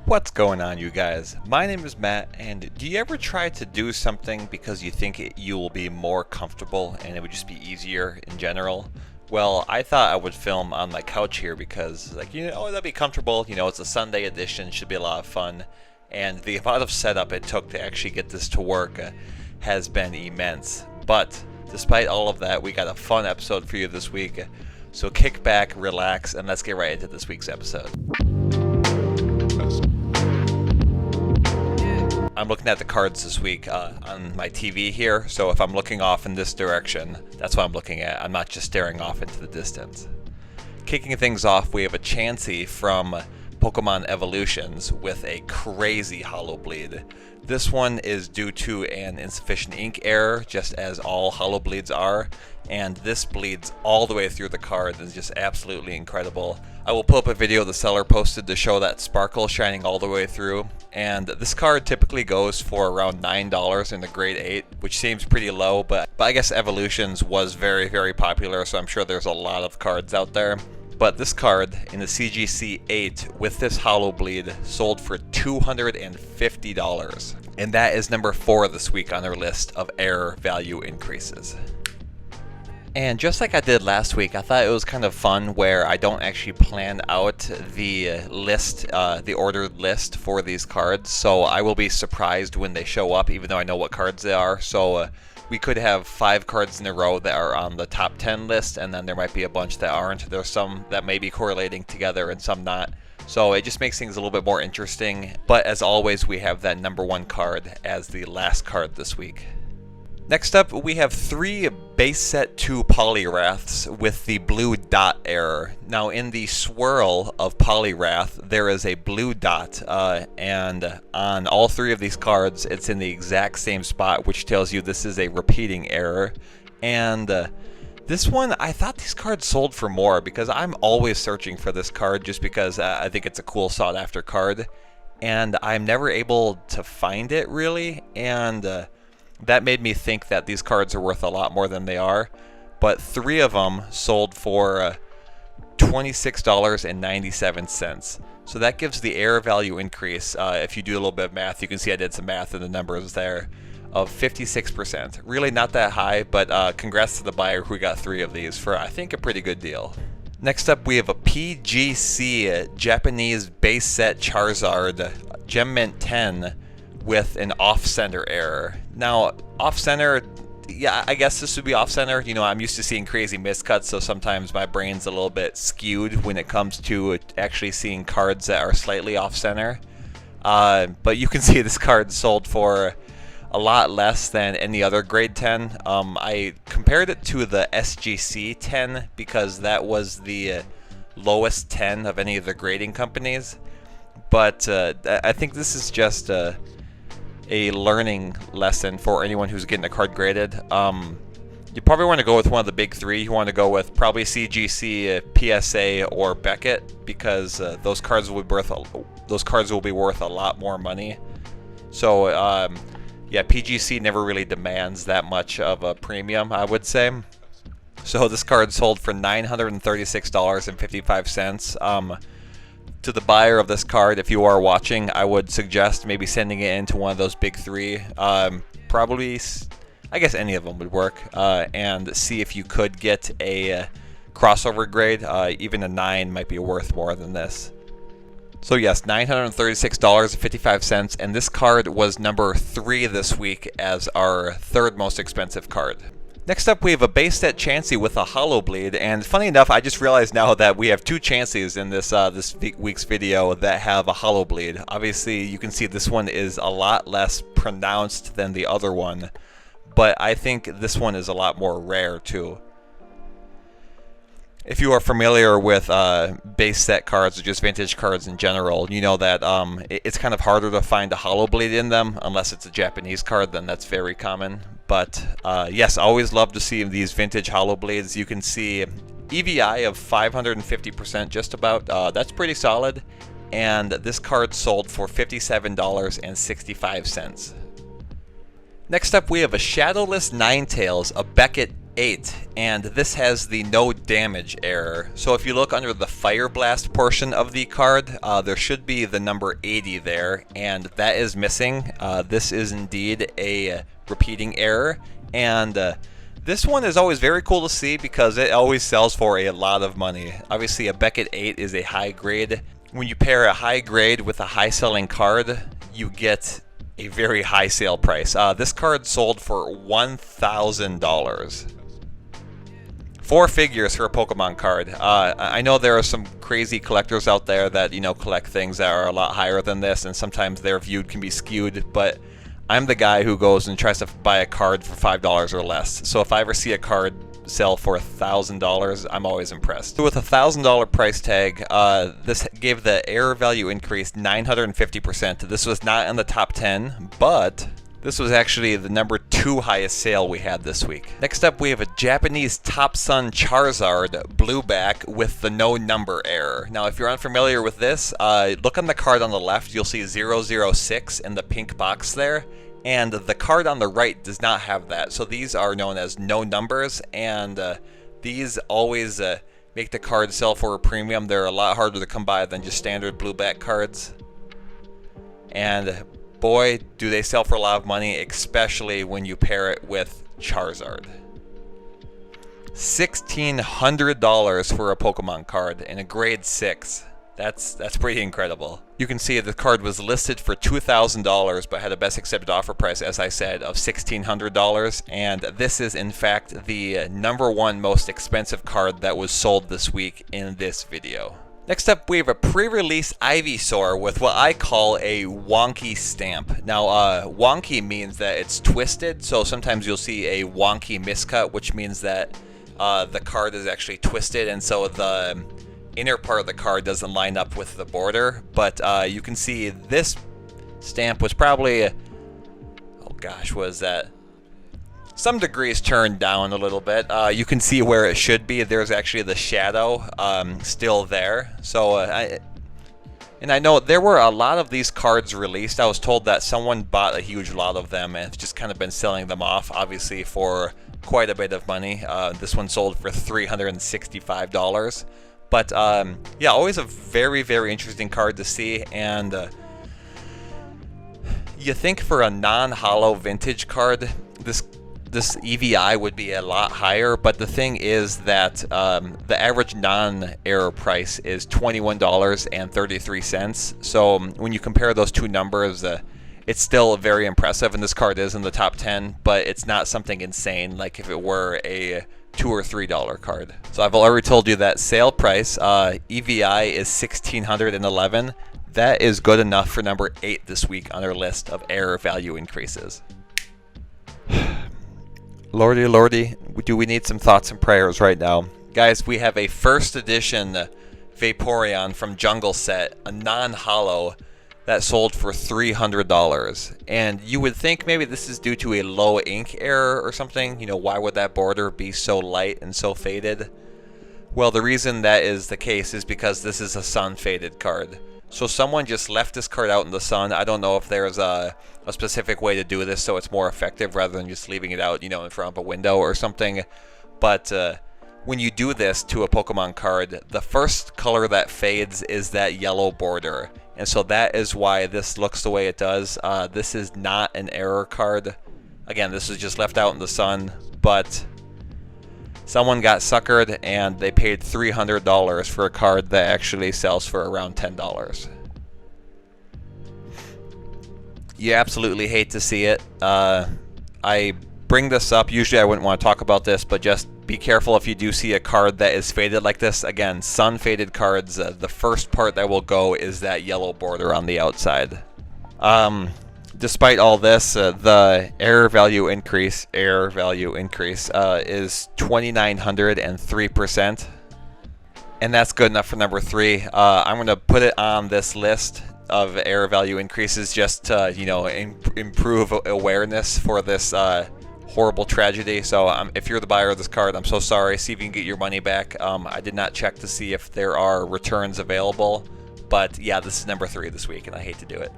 What's going on, you guys? My name is Matt, and do you ever try to do something because you think you will be more comfortable and it would just be easier in general? Well, I thought I would film on my couch here because, that'd be comfortable. It's a Sunday edition, should be a lot of fun. And the amount of setup it took to actually get this to work has been immense. But despite all of that, we got a fun episode for you this week. So kick back, relax, and let's get right into this week's episode. I'm looking at the cards this week on my TV here, so if I'm looking off in this direction, that's what I'm looking at. I'm not just staring off into the distance. Kicking things off, we have a Chansey from Pokemon Evolutions with a crazy Holo Bleed. This one is due to an insufficient ink error, just as all Holo Bleeds are, and this bleeds all the way through the card and is just absolutely incredible. I will pull up a video the seller posted to show that sparkle shining all the way through, and this card typically goes for around $9 in the grade 8, which seems pretty low, but I guess Evolutions was very, very popular, so I'm sure there's a lot of cards out there. But this card in the CGC 8 with this Holo Bleed sold for $250, and that is number 4 this week on our list of error value increases. And just like I did last week, I thought it was kind of fun where I don't actually plan out the list, the ordered list for these cards. So I will be surprised when they show up, even though I know what cards they are. So we could have 5 cards in a row that are on the top 10 list, and then there might be a bunch that aren't. There's some that may be correlating together and some not. So it just makes things a little bit more interesting. But as always, we have that number 1 card as the last card this week. Next up, we have 3 base set 2 Poliwraths with the blue dot error. Now, in the swirl of Poliwrath, there is a blue dot, and on all 3 of these cards, it's in the exact same spot, which tells you this is a repeating error. And this one, I thought these cards sold for more because I'm always searching for this card just because I think it's a cool sought-after card, and I'm never able to find it really, and that made me think that these cards are worth a lot more than they are. But 3 of them sold for $26.97. So that gives the error value increase, if you do a little bit of math, you can see I did some math in the numbers there, of 56%. Really not that high, but congrats to the buyer who got 3 of these for, I think, a pretty good deal. Next up, we have a PGC Japanese base set Charizard Gem Mint 10 with an off-center error. Now, off-center, yeah, I guess this would be off-center. I'm used to seeing crazy miscuts, so sometimes my brain's a little bit skewed when it comes to actually seeing cards that are slightly off-center. But you can see this card sold for a lot less than any other grade 10. I compared it to the SGC 10 because that was the lowest 10 of any of the grading companies. But I think this is just a learning lesson for anyone who's getting a card graded. You probably want to go with one of the big 3. You want to go with probably CGC, PSA, or Beckett because those cards will be worth a lot more money. So yeah, PGC never really demands that much of a premium, I would say. So this card sold for $936.55. To the buyer of this card, if you are watching, I would suggest maybe sending it into one of those big 3. Probably, I guess any of them would work, and see if you could get a crossover grade. Even a 9 might be worth more than this. So yes, $936.55, and this card was number 3 this week as our 3rd most expensive card. Next up, we have a base set Chansey with a Holo Bleed, and funny enough, I just realized now that we have 2 Chanseys in this week's video that have a Holo Bleed. Obviously, you can see this one is a lot less pronounced than the other one, but I think this one is a lot more rare too. If you are familiar with base set cards or just vintage cards in general, you know that it's kind of harder to find a Holo Bleed in them unless it's a Japanese card, then that's very common. But yes, I always love to see these vintage Holo Bleeds. You can see EVI of 550% just about. That's pretty solid. And this card sold for $57.65. Next up, we have a Shadowless Ninetails, a Beckett 8, and this has the no damage error. So if you look under the Fire Blast portion of the card, there should be the number 80 there, and that is missing. This is indeed a repeating error, and this one is always very cool to see because it always sells for a lot of money. Obviously, a Beckett 8 is a high grade. When you pair a high grade with a high selling card, you get a very high sale price. This card sold for $1,000. 4 figures for a Pokemon card. I know there are some crazy collectors out there that, you know, collect things that are a lot higher than this, and sometimes their view can be skewed, but I'm the guy who goes and tries to buy a card for $5 or less. So if I ever see a card sell for $1,000, I'm always impressed. So with a $1,000 price tag, this gave the error value increase 950%. This was not in the top 10, but this was actually the number 2 highest sale we had this week. Next up, we have a Japanese Topsun Charizard blueback with the no number error. Now, if you're unfamiliar with this, look on the card on the left. You'll see 006 in the pink box there, and the card on the right does not have that. So these are known as no numbers, and these always make the card sell for a premium. They're a lot harder to come by than just standard blueback cards. And boy, do they sell for a lot of money, especially when you pair it with Charizard. $1,600 for a Pokemon card in a grade 6. That's pretty incredible. You can see the card was listed for $2,000 but had a best accepted offer price, as I said, of $1,600, and this is in fact the number 1 most expensive card that was sold this week in this video. Next up, we have a pre-release Ivysaur with what I call a wonky stamp. Now, wonky means that it's twisted, so sometimes you'll see a wonky miscut, which means that the card is actually twisted, and so the inner part of the card doesn't line up with the border. But you can see this stamp was probably, oh gosh, what is that? Some degrees turned down a little bit. You can see where it should be. There's actually the shadow still there. So, I know there were a lot of these cards released. I was told that someone bought a huge lot of them and just kind of been selling them off, obviously for quite a bit of money. This one sold for $365. But yeah, always a very, very interesting card to see. And you think for a non-holo vintage card, this EVI would be a lot higher, but the thing is that the average non-error price is $21.33. So when you compare those two numbers, it's still very impressive, and this card is in the top 10, but it's not something insane like if it were a $2 or $3 card. So I've already told you that sale price, EVI is $1,611. That is good enough for number 8 this week on our list of error value increases. Lordy, lordy, do we need some thoughts and prayers right now? Guys, we have a first edition Vaporeon from Jungle Set, a non-holo, that sold for $300. And you would think maybe this is due to a low ink error or something. You know, why would that border be so light and so faded? Well, the reason that is the case is because this is a sun-faded card. So someone just left this card out in the sun. I don't know if there's a specific way to do this so it's more effective rather than just leaving it out, you know, in front of a window or something. But when you do this to a Pokemon card, the first color that fades is that yellow border. And so that is why this looks the way it does. This is not an error card. Again, this is just left out in the sun, but someone got suckered and they paid $300 for a card that actually sells for around $10. You absolutely hate to see it. I bring this up. Usually I wouldn't want to talk about this, but just be careful if you do see a card that is faded like this. Again, sun-faded cards, the first part that will go is that yellow border on the outside. Despite all this, the error value increase is 2,903%, and that's good enough for number 3. I'm going to put it on this list of error value increases just to, you know, improve awareness for this horrible tragedy. So if you're the buyer of this card, I'm so sorry. See if you can get your money back. I did not check to see if there are returns available, but yeah, this is number 3 this week, and I hate to do it.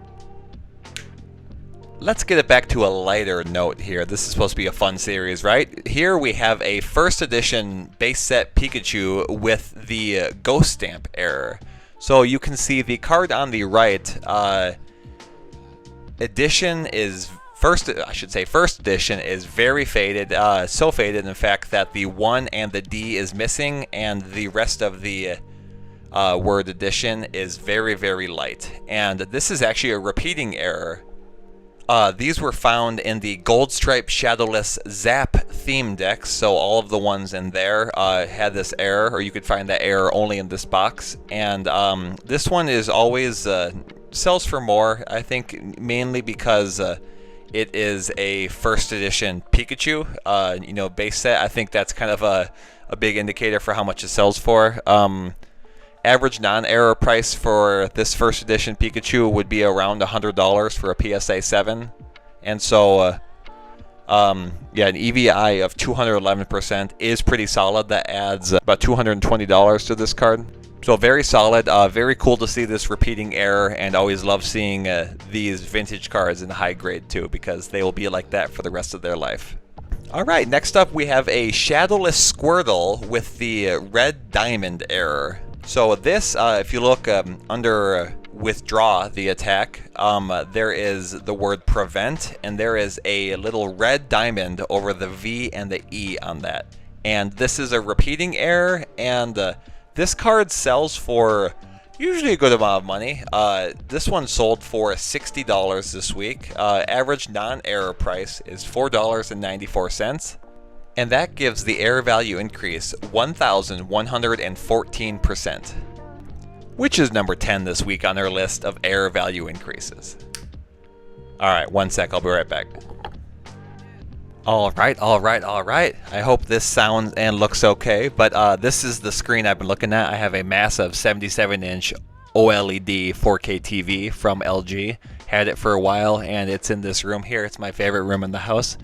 let's get it back to a lighter note here. This is supposed to be a fun series, right? Here we have a first edition base set Pikachu with the ghost stamp error. So you can see the card on the right, edition is first edition is very faded, so faded in fact that the 1 and the D is missing, and the rest of the word edition is very, very light. And this is actually a repeating error. These were found in the Gold Stripe Shadowless Zap theme decks, so all of the ones in there had this error, or you could find that error only in this box. And this one is always sells for more, I think, mainly because it is a first edition Pikachu, you know, base set. I think that's kind of a big indicator for how much it sells for. Average non-error price for this first edition Pikachu would be around $100 for a PSA 7. And so, yeah, an EVI of 211% is pretty solid. That adds about $220 to this card. So very solid, very cool to see this repeating error, and always love seeing these vintage cards in high grade too, because they will be like that for the rest of their life. Alright, next up we have a Shadowless Squirtle with the red diamond error. So this, if you look under withdraw the attack, there is the word prevent, and there is a little red diamond over the V and the E on that. And this is a repeating error, and this card sells for usually a good amount of money. This one sold for $60 this week. Average non-error price is $4.94. And that gives the error value increase 1,114%. Which is number 10 this week on our list of error value increases. Alright, one sec, I'll be right back. Alright. I hope this sounds and looks okay, but this is the screen I've been looking at. I have a massive 77-inch OLED 4K TV from LG. Had it for a while, and it's in this room here. It's my favorite room in the house.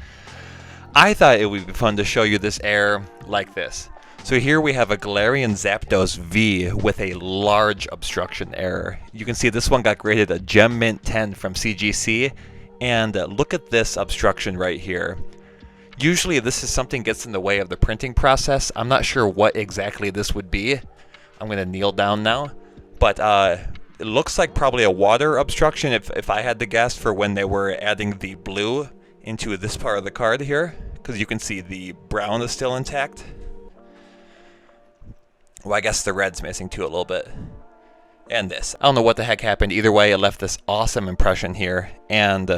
I thought it would be fun to show you this error like this. So here we have a Galarian Zapdos V with a large obstruction error. You can see this one got graded a Gem Mint 10 from CGC, and look at this obstruction right here. Usually this is something gets in the way of the printing process. I'm not sure what exactly this would be. I'm going to kneel down now. But it looks like probably a water obstruction if I had to guess, for when they were adding the blue into this part of the card here. Because you can see the brown is still intact. Well, I guess the red's missing too a little bit. And this. I don't know what the heck happened. Either way, it left this awesome impression here. And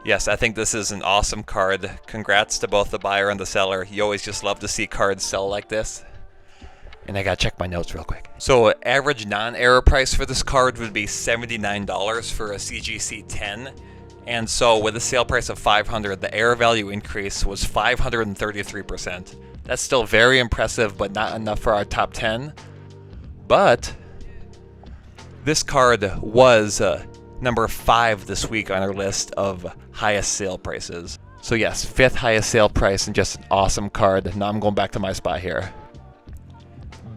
yes, I think this is an awesome card. Congrats to both the buyer and the seller. You always just love to see cards sell like this. And I gotta check my notes real quick. So average non-error price for this card would be $79 for a CGC 10. And so with a sale price of $500, the error value increase was 533%. That's still very impressive, but not enough for our top 10. But this card was number 5 this week on our list of highest sale prices. So yes, 5th highest sale price, and just an awesome card. Now I'm going back to my spot here.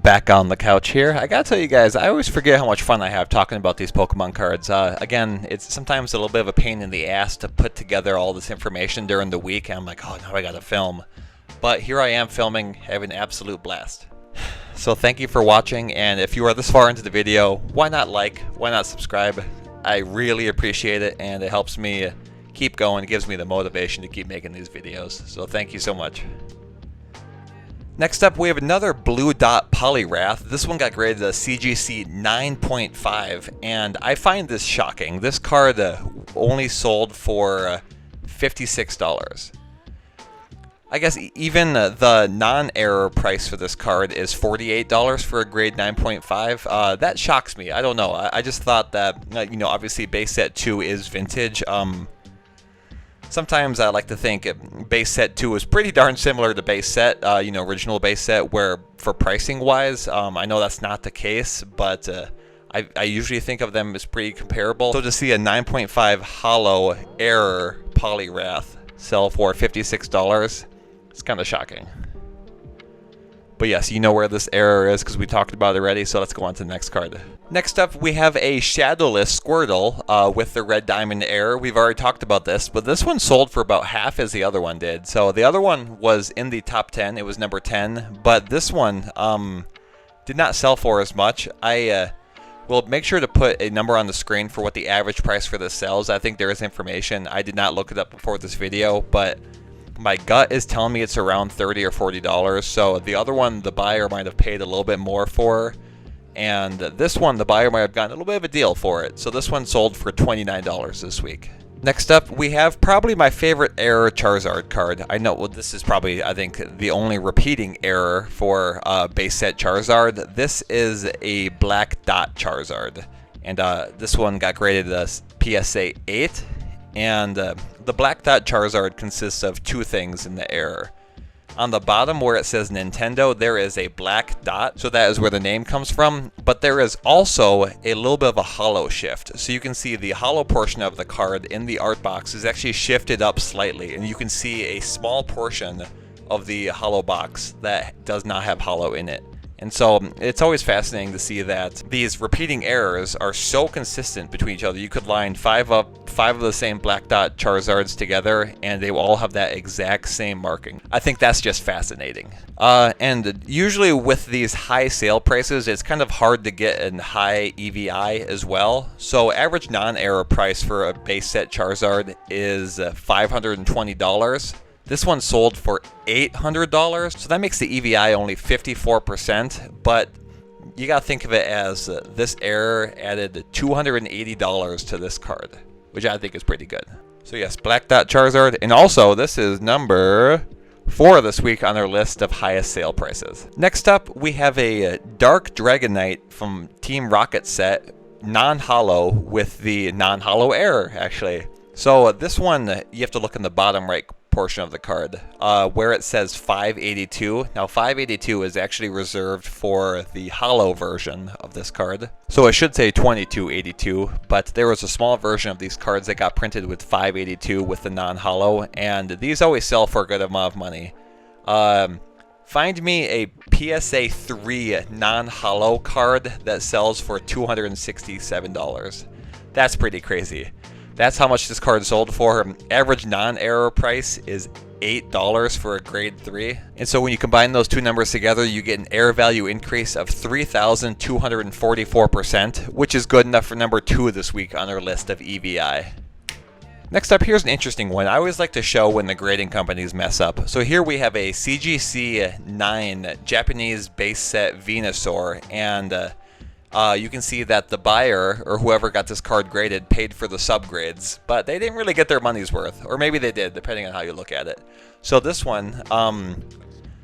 Back on the couch here. I gotta tell you guys, I always forget how much fun I have talking about these Pokemon cards. Again, it's sometimes a little bit of a pain in the ass to put together all this information during the week. I'm like, oh, now I gotta film. But here I am filming, having an absolute blast. So thank you for watching, and if you are this far into the video, why not like, why not subscribe? I really appreciate it, and it helps me keep going. It gives me the motivation to keep making these videos. So thank you so much. Next up, we have another Blue Dot Poliwrath. This one got graded a CGC 9.5, and I find this shocking. This card only sold for $56. I guess even the non-error price for this card is $48 for a grade 9.5. That shocks me. I don't know. I just thought that, you know, obviously base set 2 is vintage. Sometimes I like to think base set 2 is pretty darn similar to base set, you know, original base set, where for pricing wise, I know that's not the case, but I usually think of them as pretty comparable. So to see a 9.5 Holo error Poliwrath sell for $56, it's kind of shocking. But yes, you know where this error is because we talked about it already, so let's go on to the next card. Next up, we have a shadowless Squirtle with the red diamond error. We've already talked about this, but this one sold for about half as the other one did. So the other one was in the top 10. It was number 10, but this one did not sell for as much. I will make sure to put a number on the screen for what the average price for this sells. I think there is information. I did not look it up before this video, but my gut is telling me it's around $30 or $40. So the other one, the buyer might have paid a little bit more for, and this one, the buyer might have gotten a little bit of a deal for it. So this one sold for $29 this week. Next up, we have probably my favorite error Charizard card. I know, well, this is probably, I think, the only repeating error for base set Charizard. This is a black dot Charizard, and this one got graded as PSA 8. And the black dot Charizard consists of two things in the error. On the bottom where it says Nintendo, there is a black dot, so that is where the name comes from. But there is also a little bit of a holo shift. So you can see the holo portion of the card in the art box is actually shifted up slightly, and you can see a small portion of the holo box that does not have holo in it. And so it's always fascinating to see that these repeating errors are so consistent between each other. You could line five of the same black dot Charizards together, and they will all have that exact same marking. I think that's just fascinating. And usually with these high sale prices, it's kind of hard to get a high EVI as well. So average non-error price for a base set Charizard is $520. This one sold for $800, so that makes the EVI only 54%, but you gotta think of it as this error added $280 to this card, which I think is pretty good. So yes, Black Dot Charizard, and also this is number 4 this week on our list of highest sale prices. Next up, we have a Dark Dragonite from Team Rocket set, non-holo with the non-holo error, actually. So this one, you have to look in the bottom right portion of the card where it says 582. Now 582 is actually reserved for the holo version of this card, so it should say 2282, but there was a small version of these cards that got printed with 582 with the non-holo, and these always sell for a good amount of money. Find me a PSA 3 non-holo card that sells for $267. That's pretty crazy. That's how much this card sold for. Average non-error price is $8 for a grade 3. And so when you combine those two numbers together, you get an error value increase of 3,244%, which is good enough for number 2 this week on our list of EVI. Next up, here's an interesting one. I always like to show when the grading companies mess up. So here we have a CGC 9 Japanese base set Venusaur, and you can see that the buyer, or whoever got this card graded, paid for the subgrades, but they didn't really get their money's worth, or maybe they did, depending on how you look at it. So this one,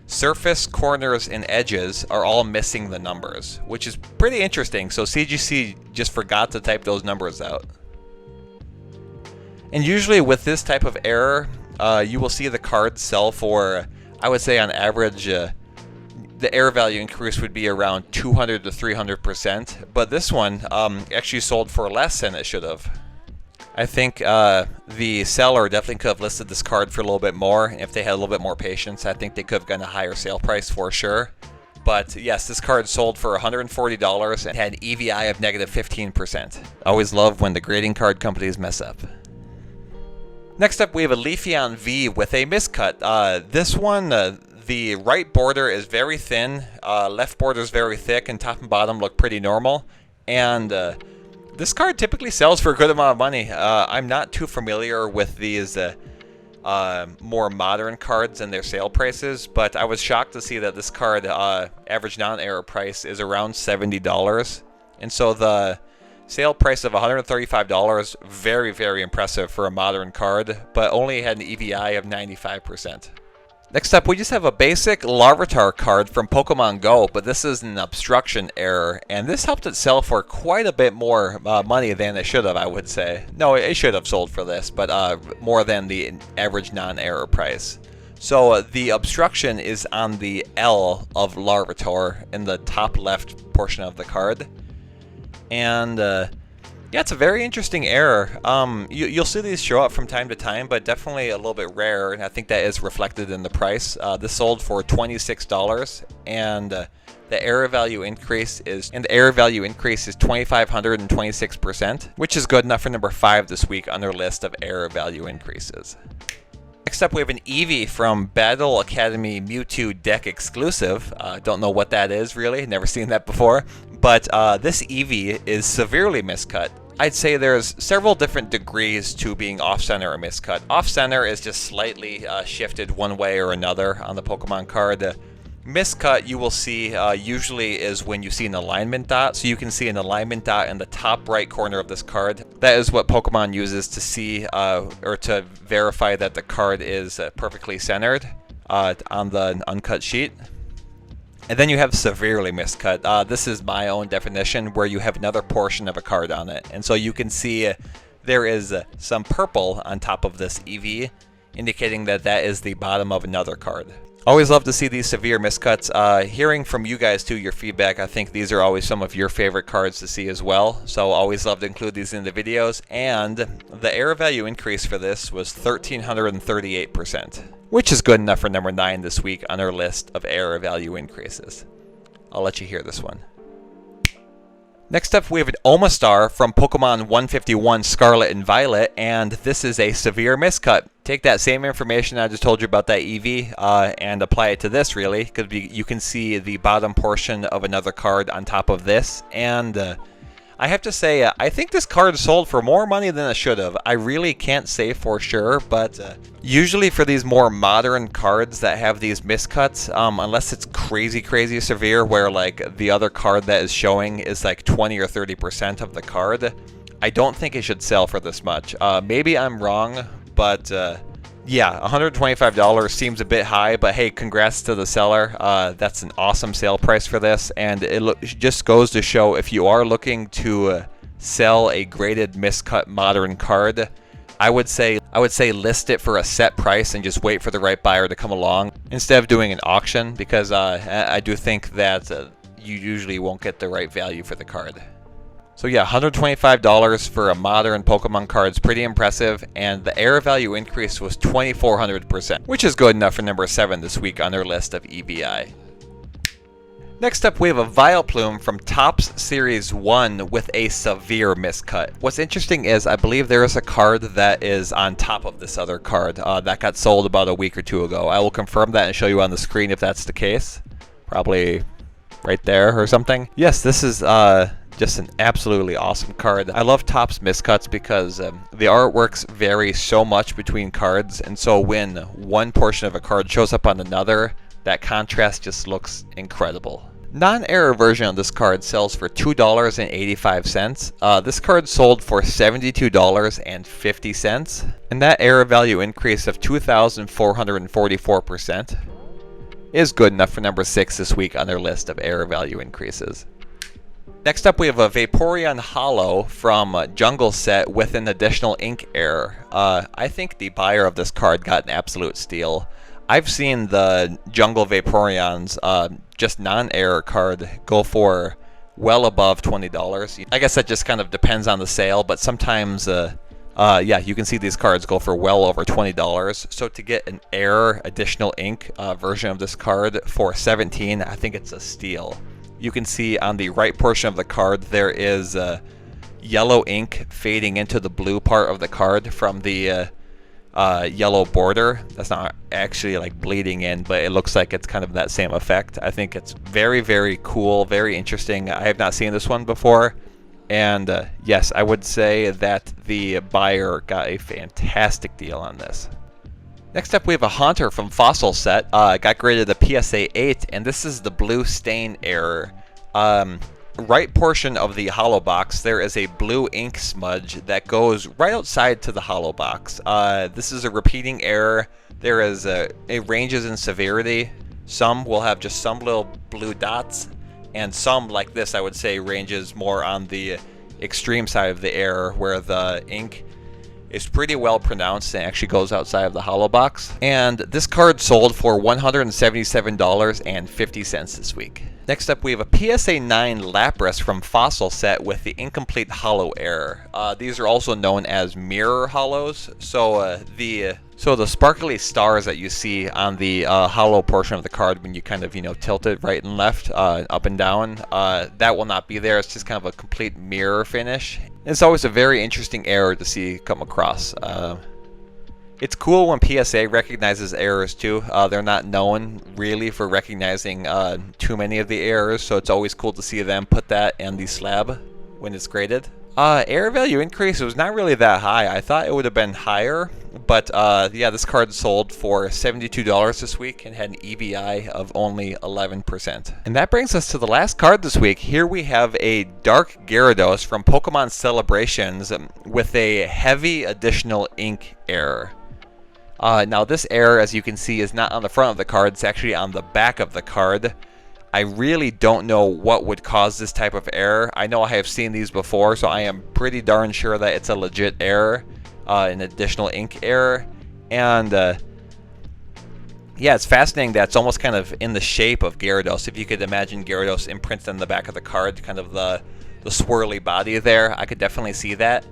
surface, corners, and edges are all missing the numbers, which is pretty interesting. So CGC just forgot to type those numbers out. And usually with this type of error, you will see the card sell for, I would say on average, the error value increase would be around 200 to 300%, but this one actually sold for less than it should have. I think the seller definitely could have listed this card for a little bit more. If they had a little bit more patience, I think they could have gotten a higher sale price for sure. But yes, this card sold for $140 and had an EVI of negative 15%. Always love when the grading card companies mess up. Next up, we have a Leafeon V with a miscut. This one, the right border is very thin, left border is very thick, and top and bottom look pretty normal. And this card typically sells for a good amount of money. I'm not too familiar with these more modern cards and their sale prices, but I was shocked to see that this card average non-error price is around $70. And so the sale price of $135, very, very impressive for a modern card, but only had an EVI of 95%. Next up, we just have a basic Larvitar card from Pokemon Go, but this is an obstruction error, and this helped it sell for quite a bit more money than it should have, I would say. No, it should have sold for this, but more than the average non-error price. So the obstruction is on the L of Larvitar in the top left portion of the card, and Yeah, it's a very interesting error. You'll see these show up from time to time, but definitely a little bit rare, and I think that is reflected in the price. This sold for $26, and the error value increase is 2,526%, which is good enough for number 5 this week on their list of error value increases. Next up, we have an Eevee from Battle Academy Mewtwo deck exclusive. Don't know what that is really, never seen that before. But this Eevee is severely miscut. I'd say there's several different degrees to being off-center or miscut. Off-center is just slightly shifted one way or another on the Pokemon card. Miscut, you will see, usually is when you see an alignment dot. So you can see an alignment dot in the top right corner of this card. That is what Pokemon uses to see or to verify that the card is perfectly centered on the uncut sheet. And then you have severely miscut. This is my own definition, where you have another portion of a card on it. And so you can see there is some purple on top of this Eevee, indicating that that is the bottom of another card. Always love to see these severe miscuts. Hearing from you guys too, your feedback, I think these are always some of your favorite cards to see as well. So always love to include these in the videos. And the error value increase for this was 1,338%, which is good enough for number 9 this week on our list of error value increases. I'll let you hear this one. Next up, we have an Omastar from Pokemon 151 Scarlet and Violet, and this is a severe miscut. Take that same information I just told you about that Eevee and apply it to this, really, because you can see the bottom portion of another card on top of this, and I have to say, I think this card sold for more money than it should have. I really can't say for sure, but usually for these more modern cards that have these miscuts, unless it's crazy severe, where like the other card that is showing is like 20 or 30% of the card, I don't think it should sell for this much. Maybe I'm wrong, but yeah, $125 seems a bit high, but hey, congrats to the seller. That's an awesome sale price for this, and it just goes to show, if you are looking to sell a graded miscut modern card, I would say list it for a set price and just wait for the right buyer to come along instead of doing an auction, because I do think that you usually won't get the right value for the card. So yeah, $125 for a modern Pokemon card is pretty impressive, and the error value increase was 2,400%, which is good enough for number 7 this week on their list of EVI. Next up, we have a Vileplume from Topps Series 1 with a severe miscut. What's interesting is I believe there is a card that is on top of this other card that got sold about a week or two ago. I will confirm that and show you on the screen if that's the case. Probably right there or something. Yes, this is just an absolutely awesome card. I love Topps miscuts because the artworks vary so much between cards, and so when one portion of a card shows up on another, that contrast just looks incredible. Non-error version of this card sells for $2.85. This card sold for $72.50, and that error value increase of 2,444% is good enough for number 6 this week on their list of error value increases. Next up, we have a Vaporeon Holo from Jungle Set with an additional ink error. I think the buyer of this card got an absolute steal. I've seen the Jungle Vaporeons, just non-error card, go for well above $20. I guess that just kind of depends on the sale, but sometimes, yeah, you can see these cards go for well over $20. So to get an error additional ink version of this card for $17, I think it's a steal. You can see on the right portion of the card there is yellow ink fading into the blue part of the card from the yellow border. That's not actually like bleeding in, but it looks like it's kind of that same effect. I think it's very cool, very interesting. I have not seen this one before, and yes, I would say that the buyer got a fantastic deal on this. Next up, we have a Haunter from Fossil Set. Got graded a PSA 8, and this is the blue stain error. Right portion of the hollow box, there is a blue ink smudge that goes right outside to the hollow box. This is a repeating error. There is it ranges in severity. Some will have just some little blue dots, and some, like this, I would say ranges more on the extreme side of the error, where the ink is pretty well pronounced and actually goes outside of the Holo box. And this card sold for $177.50 this week. Next up, we have a PSA 9 Lapras from Fossil set with the incomplete Holo error. These are also known as mirror Holos. So the sparkly stars that you see on the Holo portion of the card when you kind of, tilt it right and left, up and down, that will not be there. It's just kind of a complete mirror finish. And it's always a very interesting error to see come across. It's cool when PSA recognizes errors too. They're not known really for recognizing too many of the errors, so it's always cool to see them put that in the slab when it's graded. Error value increase was not really that high. I thought it would have been higher, but yeah, this card sold for $72 this week and had an EVI of only 11%. And that brings us to the last card this week. Here we have a Dark Gyarados from Pokemon Celebrations with a heavy additional ink error. Now this error, as you can see, is not on the front of the card, it's actually on the back of the card. I really don't know what would cause this type of error. I know I have seen these before, so I am pretty darn sure that it's a legit error, an additional ink error. And yeah, it's fascinating that it's almost kind of in the shape of Gyarados. If you could imagine Gyarados imprinted on the back of the card, kind of the swirly body there, I could definitely see that.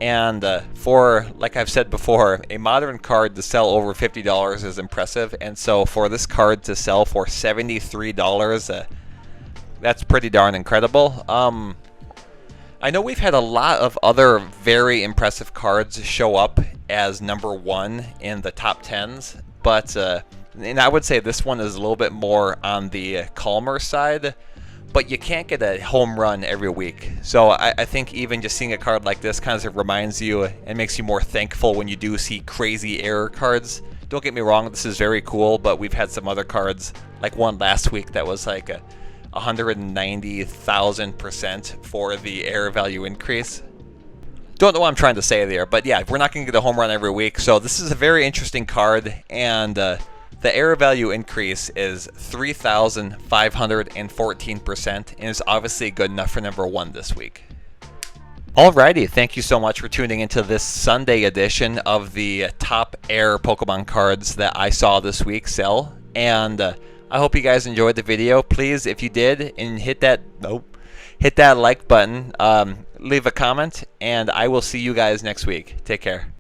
And for, like I've said before, a modern card to sell over $50 is impressive. And so for this card to sell for $73, that's pretty darn incredible. I know we've had a lot of other very impressive cards show up as #1 in the top 10s. But, and I would say this one is a little bit more on the calmer side. But you can't get a home run every week. So I think even just seeing a card like this kind of reminds you and makes you more thankful when you do see crazy error cards. Don't get me wrong, this is very cool, but we've had some other cards, like one last week that was like 190,000% for the error value increase. Don't know what I'm trying to say there, but yeah, we're not going to get a home run every week. So this is a very interesting card, and the error value increase is 3,514% and is obviously good enough for #1 this week. Alrighty, thank you so much for tuning into this Sunday edition of the top air Pokemon cards that I saw this week sell. And I hope you guys enjoyed the video. Please, if you did, and hit that like button, leave a comment, and I will see you guys next week. Take care.